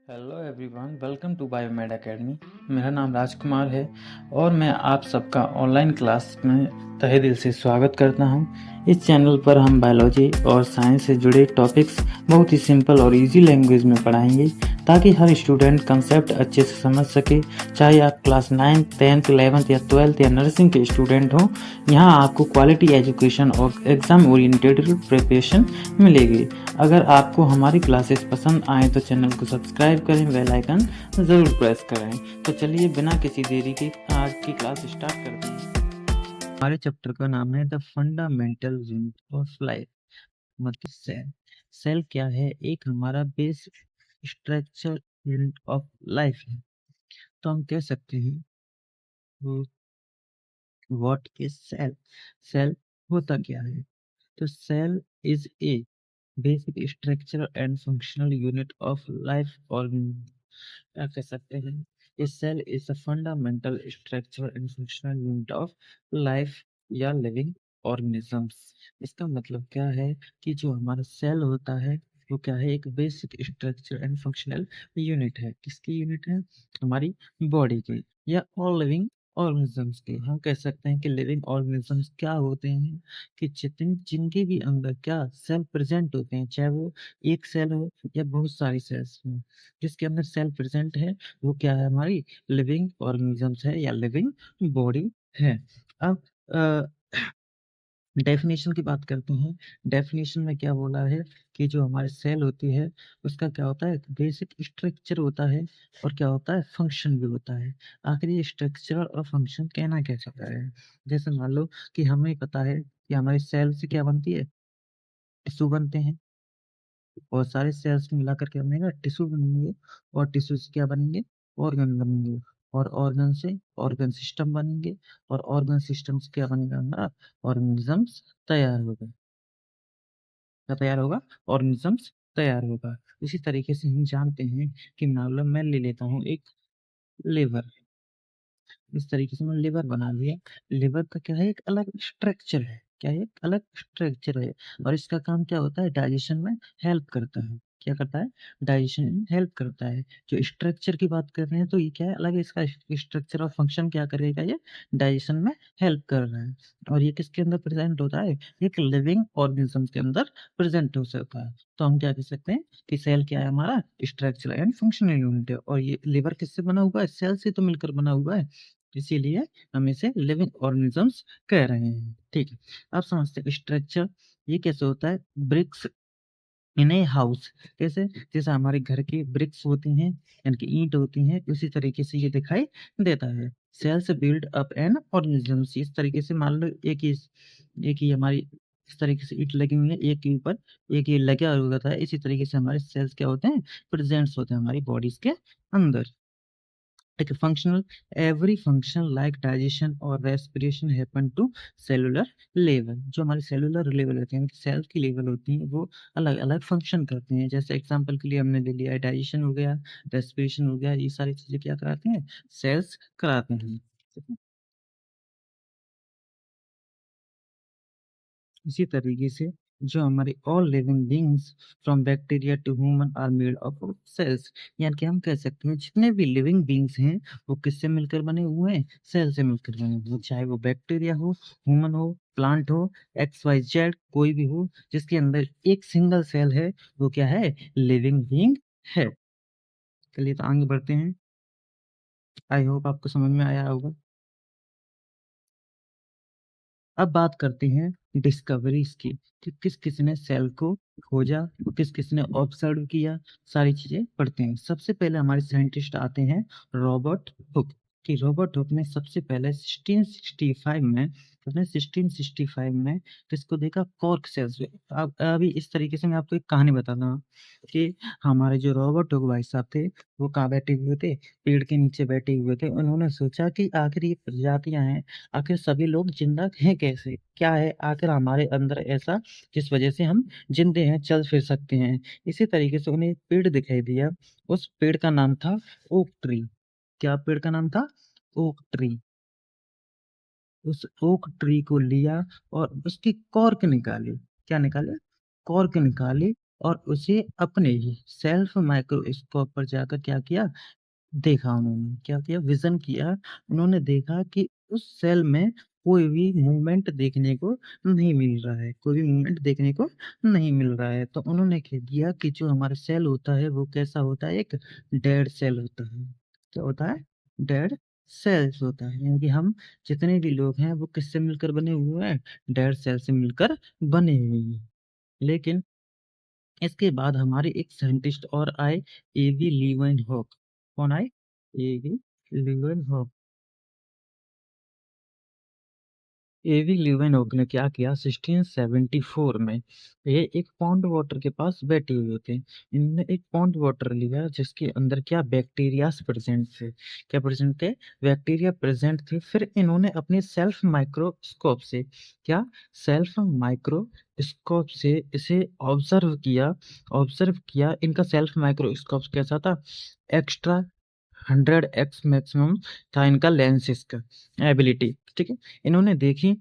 Hello everyone, welcome to biomed academy. मेरा नाम राजकुमार है और मैं आप सबका ऑनलाइन क्लास में तहे दिल से स्वागत करता हूं। इस चैनल पर हम बायोलॉजी और साइंस से जुड़े टॉपिक्स बहुत ही सिंपल और इजी लैंग्वेज में पढ़ाएंगे ताकि हर स्टूडेंट कंसेप्ट अच्छे से समझ सके। चाहे आप क्लास 9th 10th 11th या 12th या नर्सिंग के स्टूडेंट हो, यहाँ आपको क्वालिटी एजुकेशन और एग्ज़ाम ओरिएंटेड प्रिपरेशन मिलेगी। अगर आपको हमारी क्लासेस पसंद आए तो चैनल को सब्सक्राइब करें, बेल आइकन ज़रूर प्रेस करें। तो चलिए बिना किसी देरी के आज की क्लास स्टार्ट करते हैं। हमारे चैप्टर का नाम है the fundamental unit of life, मतलब सेल। सेल क्या है? एक हमारा base structure unit of life है। तो हम कह सकते हैं व्हाट इज सेल। सेल होता क्या है? तो cell is a basic structure and functional unit of life organism। क्या कह सकते हैं? A cell is a fundamental structure and functional unit of life या living organisms। इसका मतलब क्या है कि जो हमारा सेल होता है वो क्या है? एक basic structure and functional unit है। किसकी यूनिट है? हमारी बॉडी की या ऑल लिविंग ऑर्गेनिजम्स की। हम कह सकते हैं कि लिविंग ऑर्गेनिजम्स क्या होते हैं कि जितने जिनके भी अंदर क्या सेल प्रेजेंट होते हैं, चाहे वो एक सेल हो या बहुत सारी सेल्स हो, जिसके अंदर सेल प्रेजेंट है वो क्या है? हमारी लिविंग ऑर्गेनिजम्स है या लिविंग बॉडी है। अब डेफिनेशन की बात करते हैं। डेफिनेशन में क्या बोला है कि जो हमारे सेल होती है उसका क्या होता है? बेसिक स्ट्रक्चर होता है और क्या होता है? फंक्शन भी होता है। आखिर ये स्ट्रक्चर और फंक्शन कहना क्या चाहता है? जैसे मान लो कि हमें पता है कि हमारी सेल से क्या बनती है? टिश्यू बनते हैं। बहुत सारे सेल्स को मिलाकर क्या बनेगा? टिश्यू बनेंगे। और टिश्यू से क्या बनेंगे? ऑर्गन बनेंगे। और ऑर्गन से ऑर्गन सिस्टम बनेंगे। और ऑर्गन सिस्टम से क्या बनेगा? हमारा ऑर्गेनिजम्स तैयार होगा। क्या तैयार होगा? ऑर्गेनिजम्स तैयार होगा। इसी तरीके से हम जानते हैं कि मान लो मैं ले लेता हूँ एक लिवर। इस तरीके से मैंने लिवर बना लिया। लिवर का क्या है? एक अलग स्ट्रक्चर है। क्या है? एक अलग स्ट्रक्चर है। और इसका काम क्या होता है? डाइजेशन में हेल्प करता है। क्या करता है? डाइजेशन में हेल्प करता है। जो स्ट्रक्चर की बात कर रहे हैं तो ये क्या है? अलग है। इसका स्ट्रक्चर और फंक्शन क्या करेगा? ये डाइजेशन में हेल्प कर रहा है। और ये किसके अंदर प्रेजेंट होता है? एक लिविंग ऑर्गेनिज्म के अंदर प्रेजेंट हो सकता है। तो हम क्या कह सकते हैं कि सेल क्या है? हमारा स्ट्रक्चर एंड फंक्शनल यूनिट है। और ये लिवर किससे बना हुआ है? सेल से तो मिलकर बना हुआ है। इसीलिए हम इसे लिविंग ऑर्गेनिजम्स कह रहे हैं। ठीक है। अब समझते हैं स्ट्रक्चर ये कैसे होता है? BRICS in a house. कैसे? जैसे हमारे घर की ब्रिक्स होती हैं यानी कि ईंट होती हैं, उसी तरीके से ये दिखाई देता है। Cells build up an organisms. इस तरीके से मान लो एक ही हमारी इस तरीके से ईंट लगी हुई है, एक के ऊपर एक ये लगा हुआ होता है। इसी तरीके से हमारे सेल्स क्या होते हैं? प्रेजेंट्स होते हैं हमारी बॉडीज के अंदर। एक functional every function like digestion और respiration happen to cellular level. जो हमारे सेलुलर लेवल होते हैं, सेल की लेवल होती है, वो अलग अलग फंक्शन करते हैं। जैसे एग्जांपल के लिए हमने ले लिया डाइजेशन हो गया, रेस्पिरेशन हो गया, ये सारी चीजें क्या कराते हैं? सेल्स कराते हैं। इसी तरीके से जो हमारे all living beings from bacteria to human are made of cells. यानी कि हम कह सकते हैं जितने भी लिविंग बींग्स हैं वो किससे मिलकर बने हुए हैं? सेल से मिलकर बने हुए हैं। चाहे वो बैक्टीरिया हो, ह्यूमन हो, प्लांट हो, एक्स वाई जेड कोई भी हो, जिसके अंदर एक सिंगल सेल है वो क्या है? लिविंग बींग है। चलिए तो आगे बढ़ते हैं। आई होप आपको समझ में आया होगा। अब बात करते हैं डिस्कवरीज की कि किस किसने सेल को खोजा, किस किसने ऑब्जर्व किया। सारी चीजें पढ़ते हैं। सबसे पहले हमारे साइंटिस्ट आते हैं रॉबर्ट हुक। कि रॉबर्ट हुक ने सबसे पहले 1665 में उसने 1665 में किसको देखा? Cork cells. अब अभी इस तरीके से मैं आपको एक कहानी बताता हूँ कि हमारे जो रॉबर्ट हुक भाई साहब थे वो कहाँ बैठे हुए थे? पेड़ के नीचे बैठे हुए थे। उन्होंने सोचा कि आखिर ये प्रजातियां हैं, आखिर सभी लोग जिंदा हैं कैसे? क्या है आखिर हमारे अंदर ऐसा जिस वजह से हम जिंदे हैं, चल फिर सकते हैं? इसी तरीके से उन्हें एक पेड़ दिखाई दिया। उस पेड़ का नाम था ओक ट्री। क्या पेड़ का नाम था? Oak tree. उस ओक ट्री को लिया और उसकी कॉर्क निकाली। क्या निकाले? कॉर्क निकाली। और उसे अपने ही सेल्फ माइक्रोस्कोप पर जाकर क्या किया, देखा उन्होंने, क्या किया, विज़न किया। उन्होंने देखा कि उस सेल में कोई भी मूवमेंट देखने को नहीं मिल रहा है, कोई भी मूवमेंट देखने को नहीं मिल रहा है। तो उन्होंने कह दिया कि जो हमारा सेल होता है वो कैसा होता है, एक डेड सेल होता है। क्या होता है? डेड सेल्स होता है। यानी कि हम जितने भी लोग हैं वो किससे मिलकर बने हुए हैं? डेड सेल से मिलकर बने हुए हैं। लेकिन इसके बाद हमारे एक साइंटिस्ट और आए, एवी लीवेनहॉक। कौन आए? एवी लीवेनहॉक। एवी ल्यूवेनहोक ने क्या किया 1674 में, ये एक पॉन्ड वाटर के पास बैठे हुए थे। इन्होंने एक पॉन्ड वाटर लिया जिसके अंदर क्या बैक्टीरियाज प्रेजेंट थे। क्या प्रेजेंट थे? बैक्टीरिया प्रेजेंट थे। फिर इन्होंने अपने सेल्फ माइक्रोस्कोप से, क्या, सेल्फ माइक्रोस्कोप से इसे ऑब्जर्व किया। इनका सेल्फ माइक्रोस्कोप कैसा था? एक्स्ट्रा 100x मैक्सिमम था इनका लेंसेज का एबिलिटी। ठीक है, इन्होंने देखी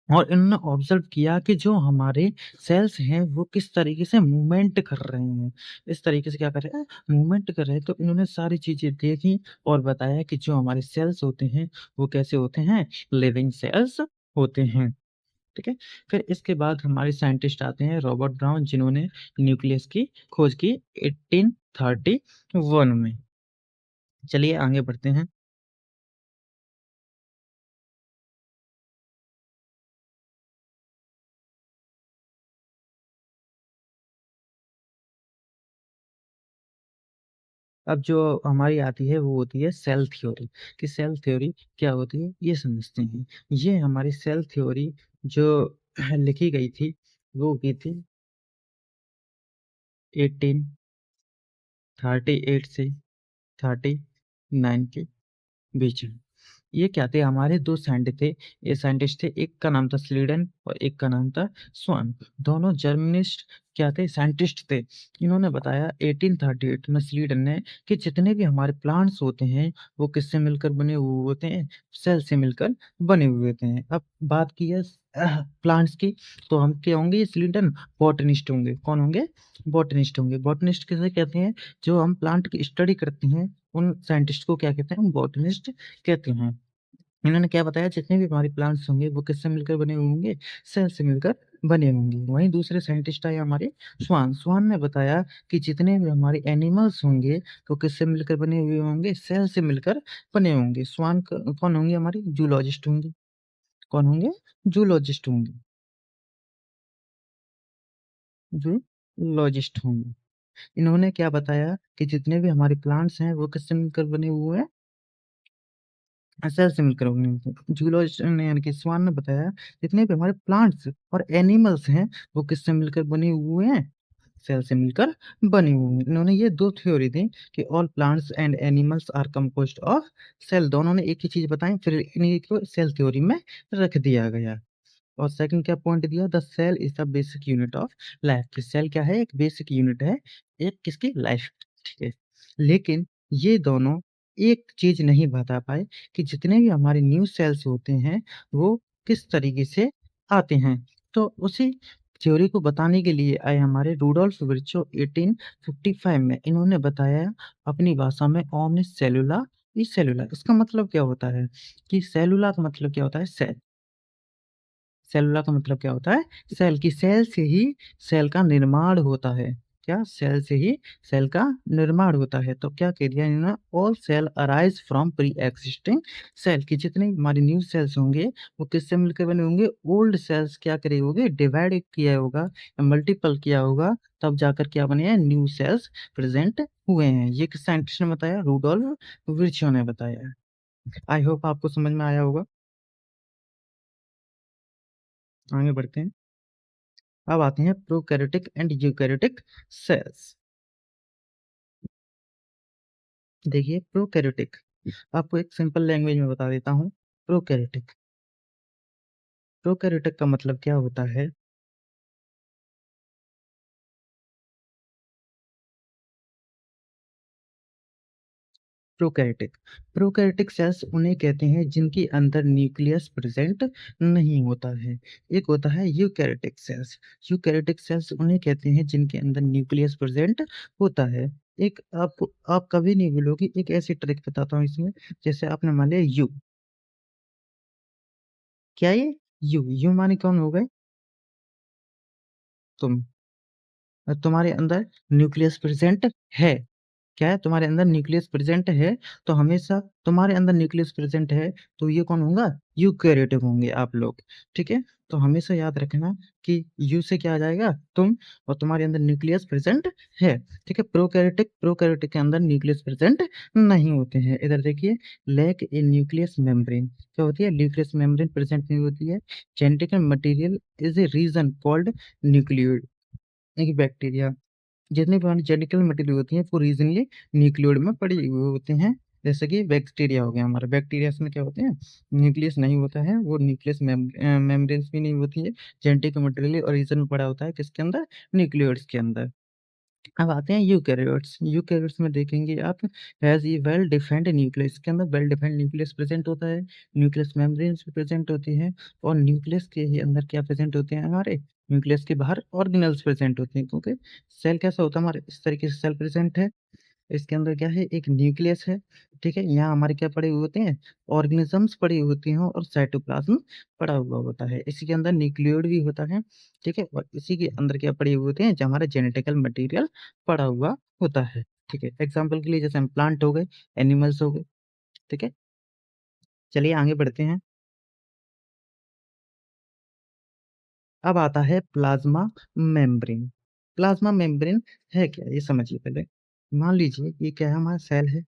और इन्होंने ऑब्जर्व किया कि जो हमारे सेल्स हैं वो किस तरीके से मूवमेंट कर रहे हैं। इस तरीके से क्या कर रहे हैं? मूवमेंट कर रहे हैं। तो इन्होंने सारी चीजें देखी और बताया कि जो हमारे सेल्स होते हैं वो कैसे होते हैं? लिविंग सेल्स होते हैं। ठीक है, फिर इसके बाद हमारे साइंटिस्ट आते हैं रॉबर्ट ब्राउन, जिन्होंने न्यूक्लियस की खोज की 1831 में। चलिए आगे बढ़ते हैं। अब जो हमारी आती है वो होती है सेल थ्योरी। कि सेल थ्योरी क्या होती है ये समझते हैं। ये हमारी सेल थ्योरी जो लिखी गई थी वो की थी 1838 से 39 के बीच में। ये क्या थे? हमारे दो साइंटिस्ट थे। ये साइंटिस्ट थे, एक का नाम था स्लीडन और एक का नाम था स्वान। दोनों जर्मनिस्ट क्या थे? साइंटिस्ट थे। इन्होंने बताया 1838 में स्लीडन ने कि जितने भी हमारे प्लांट्स होते हैं वो किससे मिलकर बने हुए होते हैं? सेल से मिलकर बने हुए होते हैं। अब बात की है प्लांट्स की, तो हम क्या होंगे? ये स्लीडन बॉटनिस्ट होंगे। कौन होंगे? बॉटनिस्ट होंगे। बॉटनिस्ट किसे कहते हैं? जो हम प्लांट की स्टडी करते हैं उन साइंटिस्ट को क्या कहते हैं? हम बॉटनिस्ट कहते हैं। इन्होंने क्या बताया? जितने भी हमारे प्लांट्स होंगे वो किससे मिलकर बने हुए होंगे? सेल से मिलकर बने होंगे। वहीं दूसरे साइंटिस्ट आए हमारे स्वान। स्वान ने बताया कि जितने भी हमारे एनिमल्स होंगे वो किससे मिलकर बने हुए होंगे? सेल से मिलकर बने होंगे। स्वान कौन होंगे? हमारे जूलॉजिस्ट होंगे। कौन होंगे? जूलॉजिस्ट होंगे। जूलॉजिस्ट होंगे। इन्होंने क्या बताया कि जितने भी हमारे प्लांट्स हैं वो किससे मिलकर बने हुए हैं? सेल से मिलकर बने हुए हैं। जूलॉजिस्ट ने यानी कि स्वान ने बताया जितने भी हमारे प्लांट्स और एनिमल्स हैं वो किससे मिलकर बने हुए हैं? सेल से मिलकर बने हुए हैं। इन्होंने ये दो थ्योरी दी कि all plants and animals are composed of cell. दोनों ने एक ही चीज बताई, फिर इन्हीं को सेल थ्योरी में रख दिया गया। और सेकंड क्या पॉइंट दिया? The cell is the basic unit of life. कि सेल क्या है? एक बेसिक यूनिट है एक किसकी? लाइफ। ठीक है, लेकिन ये दोनों एक चीज नहीं बता पाए कि जितने भी हमारे न्यू सेल्स होते हैं वो किस तरीके से आते हैं। तो उसी थ्योरी को बताने के लिए आए हमारे रूडोल्फ विर्चो 1855 में। इन्होंने बताया अपनी भाषा में ओमनिस सेलुला ई सेलुला। इसका मतलब क्या होता है? कि सेलुला का मतलब क्या होता है? सेल। सेलुला का मतलब क्या होता है? सेल। की सेल से ही सेल का निर्माण होता है। क्या? सेल से ही सेल का निर्माण होता है। तो क्या कह दिया इन्होंने? All cell arise from pre existing cell. की जितने भी हमारे न्यू सेल्स होंगे वो किससे मिलकर बने होंगे? ओल्ड सेल्स क्या करे होंगे? डिवाइड किया होगा या मल्टीपल किया होगा, तब जाकर क्या बने हैं? न्यू सेल्स प्रेजेंट हुए हैं। ये किस साइंटिस्ट ने बताया? रूडोल्फ विर्चो ने बताया। आई होप आपको समझ में आया होगा। आगे बढ़ते हैं। अब आते हैं प्रोकैरियोटिक एंड यूकैरियोटिक सेल्स। देखिए प्रोकैरियोटिक, आपको एक सिंपल लैंग्वेज में बता देता हूँ। प्रोकैरियोटिक, प्रोकैरियोटिक का मतलब क्या होता है? प्रोकैरियोटिक प्रोकैरियोटिक सेल्स उन्हें कहते हैं जिनके अंदर न्यूक्लियस प्रेजेंट नहीं होता है। एक होता है यूकैरियोटिक सेल्स। यूकैरियोटिक सेल्स उन्हें कहते हैं जिनके अंदर न्यूक्लियस प्रेजेंट होता है। एक आप कभी नहीं भूलोगे, एक ऐसी ट्रिक बताता हूँ इसमें। जैसे आपने मान लिया यू, क्या ये यू माने कौन हो गए? तुम। और तुम्हारे अंदर न्यूक्लियस प्रेजेंट है। क्या है? तुम्हारे अंदर न्यूक्लियस प्रेजेंट है। तो हमेशा तुम्हारे अंदर न्यूक्लियस प्रेजेंट है, तो ये कौन होगा? यूकैरियोटिक होंगे आप लोग। ठीक है, तो हमेशा याद रखना कि यू से क्या आ जाएगा? तुम। और तुम्हारे अंदर न्यूक्लियस प्रेजेंट है। ठीक है, प्रोकैरियोटिक के अंदर न्यूक्लियस प्रेजेंट नहीं होते हैं। इधर देखिए, लैक ए न्यूक्लियस मेम्ब्रेन। क्या होती है? न्यूक्लियस मेम्ब्रेन प्रेजेंट नहीं होती है। Genetic material is a reason called nucleoid. एक बैक्टीरिया, जितने पुरानी जेनेटिकल मटेरियल होती हैं वो रीजनली न्यूक्लियोइड में पड़े हुए होते हैं। जैसे कि बैक्टीरिया हो गया हमारा, बैक्टीरिया में क्या होते हैं? न्यूक्लियस नहीं होता है, वो न्यूक्लियस मेम्ब्रेन्स भी नहीं होती है। जेनेटिक मटेरियल ओरिजिन में पड़ा होता है किसके अंदर? न्यूक्लियोइड्स के अंदर। अब आते हैं यूकैरियोट्स। यूकैरियोट्स में देखेंगे आप, has a well defined nucleus. के अंदर वेल डिफाइंड न्यूक्लियस प्रेजेंट होता है। न्यूक्लियस मेम्ब्रेन्स भी प्रेजेंट होती है। और न्यूक्लियस के ही अंदर क्या प्रेजेंट होते हैं हमारे? न्यूक्लियस के बाहर ऑर्गेनेल्स प्रेजेंट होते हैं। क्योंकि सेल कैसा होता है हमारे? इस तरीके से सेल प्रेजेंट है। इसके अंदर क्या है? एक न्यूक्लियस है। ठीक है, यहाँ हमारे क्या पड़े हुए होते हैं? ऑर्गेनिजम्स पड़ी होती हैं और साइटोप्लाज्म पड़ा हुआ होता है। इसी के अंदर न्यूक्लियोइड भी होता है। ठीक है, और इसी के अंदर क्या पड़े हुए होते हैं? जो हमारा जेनेटिकल मटेरियल पड़ा हुआ होता है। ठीक है, एग्जाम्पल के लिए जैसे हम प्लांट हो गए, एनिमल्स हो गए। ठीक है, चलिए आगे बढ़ते हैं। अब आता है प्लाज्मा मेम्ब्रेन। प्लाज्मा मेम्ब्रेन है क्या, ये समझिए पहले। मान लीजिए ये क्या है? हमारा सेल है।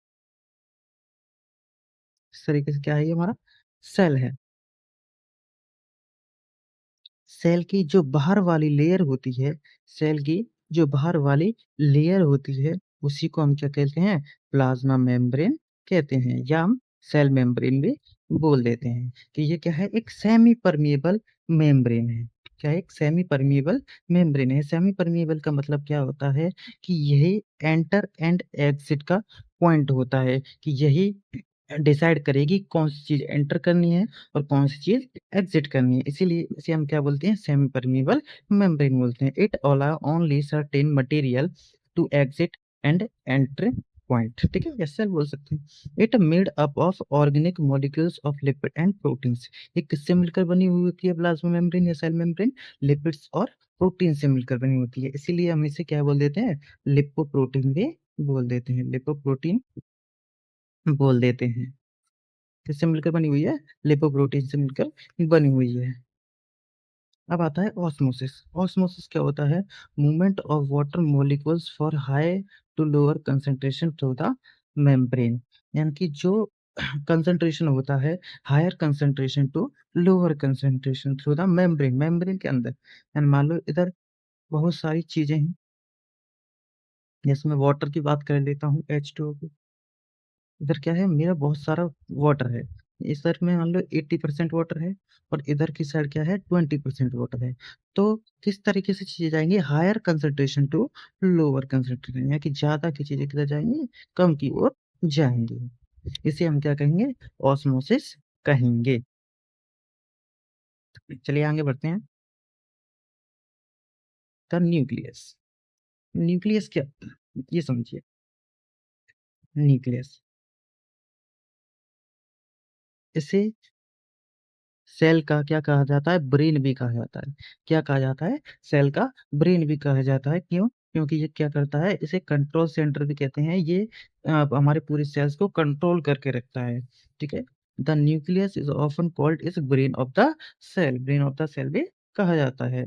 इस तरीके से क्या है? ये हमारा सेल है। सेल की जो बाहर वाली लेयर होती है, सेल की जो बाहर वाली लेयर होती है, उसी को हम क्या कहते हैं? प्लाज्मा मेम्ब्रेन कहते हैं, या हम सेल मेम्ब्रेन भी बोल देते हैं। कि ये क्या है? एक सेमी परमिएबल मेम्ब्रेन है। क्या है? एक सेमी परमिएबल मेम्ब्रेन है। सेमी परमिएबल का मतलब क्या होता है? कि यही एंटर एंड एग्जिट का पॉइंट होता है। कि यही डिसाइड करेगी कौन सी चीज एंटर करनी है और कौन सी चीज एग्जिट करनी है। इसीलिए इसे हम क्या बोलते हैं? सेमी परमिएबल मेम्ब्रेन बोलते हैं। It allow only certain material to exit and enter point. ठीक है, यस सर बोल सकते हैं। It made up of organic molecules of lipid and proteins. ये किससे मिलकर बनी हुई होती है प्लाज्मा मेम्ब्रेन या सेल मेम्ब्रेन? लिपिड्स और प्रोटीन से मिलकर बनी होती है। इसीलिए हम इसे क्या बोल देते हैं? लिपोप्रोटीन भी बोल देते हैं। लिपोप्रोटीन बोल देते हैं। किससे मिलकर बनी हुई है? लिपोप्रोटीन से मिलकर बनी हुई है। अब आता है ऑस्मोसिस। ऑस्मोसिस क्या होता है? Movement of water molecules for high to lower concentration through the membrane. यानी कि जो कंसंट्रेशन होता है, higher concentration to lower concentration through the membrane, membrane के अंदर। एंड मान लो इधर बहुत सारी चीजें हैं। जैसे मैं वाटर की बात कर लेता हूँ, H2O की। इधर क्या है? मेरा बहुत सारा वाटर है। इस साइड में मान लो 80% वाटर है, और इधर की साइड क्या है? 20% वाटर है। तो किस तरीके से चीजें जाएंगी? Higher concentration to lower concentration, यानी कि ज्यादा की चीजें किधर जाएंगी? कम की ओर जाएंगी। इसे हम क्या कहेंगे? ऑस्मोसिस कहेंगे। चलिए आगे बढ़ते हैं। The nucleus. न्यूक्लियस क्या होता है? ये समझिए। न्यूक्लियस, इसे सेल का क्या कहा जाता है? ब्रेन भी कहा जाता है। क्या कहा जाता है? सेल का ब्रेन भी कहा जाता है। क्यों? क्योंकि ये क्या करता है? इसे कंट्रोल सेंटर भी कहते हैं। ये हमारे पूरे सेल्स को कंट्रोल करके रखता है। ठीक है, the nucleus is often called is brain of the cell. Brain of the cell भी कहा जाता है।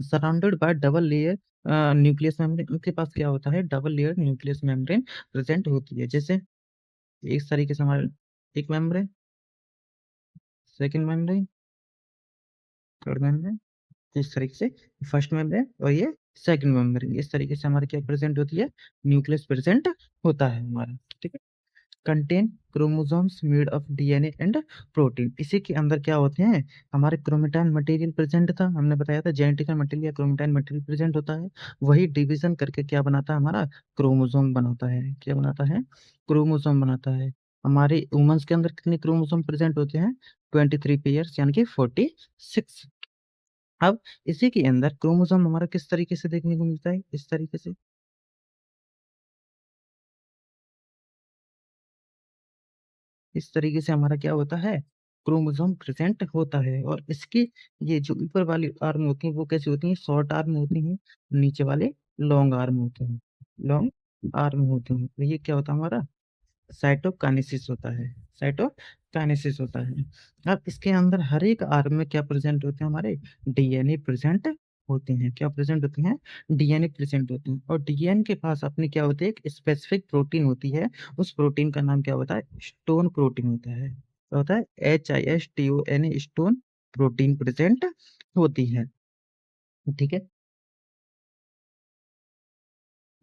Surrounded by double layer nucleus membrane. उनके पास क्या होता है? Double layer nucleus membrane present होती है। जैसे इस तरीके से हमारे एक membrane, second membrane, third membrane, इस तरीके से फर्स्ट मेम्ब्रेन और ये सेकंड मेम्ब्रेन। इस तरीके से हमारे क्या प्रेजेंट होती है? न्यूक्लियस प्रेजेंट होता है हमारा। ठीक है, contain chromosomes made of DNA and protein. इसी के अंदर क्या होते हैं, हमारे क्रोमेटाइन मटेरियल प्रेजेंट था, हमने बताया था जेनेटिकल मटेरियल या क्रोमेटाइन मटेरियल प्रेजेंट होता है, वही डिवीजन करके क्या बनाता है, हमारा क्रोमोसोम बनाता है। क्या बनाता है, क्रोमोसोम बनाता है। हमारे ह्यूमंस के अंदर कितने क्रोमोसोम प्रेजेंट होते हैं, 23 पेयर्स यानी कि 46। अब इसी के अंदर क्रोमोसोम हमारा किस तरीके से देखने को मिलता है, इस तरीके से, इस तरीके से हमारा क्या होता है, क्रोमोसोम प्रेजेंट होता है। और इसकी ये जो ऊपर वाली आर्म होती है वो कैसी होती है, शॉर्ट आर्म होती है, नीचे वाले लॉन्ग आर्म होते हैं, लॉन्ग आर्म होते हैं। तो ये क्या होता है हमारा, साइटोकाइनेसिस होता है, साइटोकाइनेसिस होता है। अब इसके अंदर हर एक आर्म में क्या प्रेजेंट होते हैं, हमारे डीएनए प्रेजेंट होते हैं। क्या प्रेजेंट होते हैं, डीएनए प्रेजेंट होते हैं। और डीएनए के पास अपनी क्या होती है, एक स्पेसिफिक प्रोटीन होती है, उस प्रोटीन का नाम क्या होता है, स्टोन प्रोटीन होता है। क्या होता है, HISTON, स्टोन प्रोटीन प्रेजेंट होती है। ठीक है।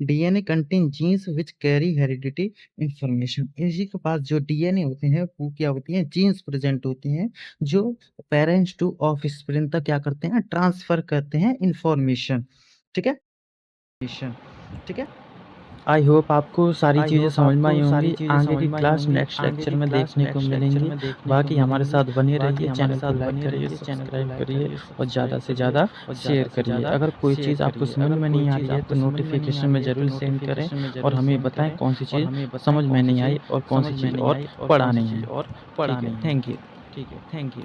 DNA contain jeans which carry heredity information. इसी के पास जो डीएनए होते हैं वो क्या होती हैं, जीन्स प्रेजेंट होती हैं, जो पेरेंट्स टू ऑफ स्प्रिंग तक क्या करते हैं, ट्रांसफर करते हैं इंफॉर्मेशन। ठीक है, ठीक है। आई होप आपको सारी चीज़ें समझ में आई होंगी। आगे की क्लास नेक्स्ट लेक्चर में देखने को मिलेंगी। बाकी हमारे साथ बने रहिए, चैनल को लाइक करिए, सब्सक्राइब करिए और ज़्यादा से ज़्यादा शेयर करिए। अगर कोई चीज़ आपको समझ में नहीं आ रही है तो नोटिफिकेशन में ज़रूर सेंड करें और हमें बताएं कौन सी चीज़ समझ में नहीं आई और कौन सी चीज़ और पढ़ा नहीं है। ठीक है, थैंक यू।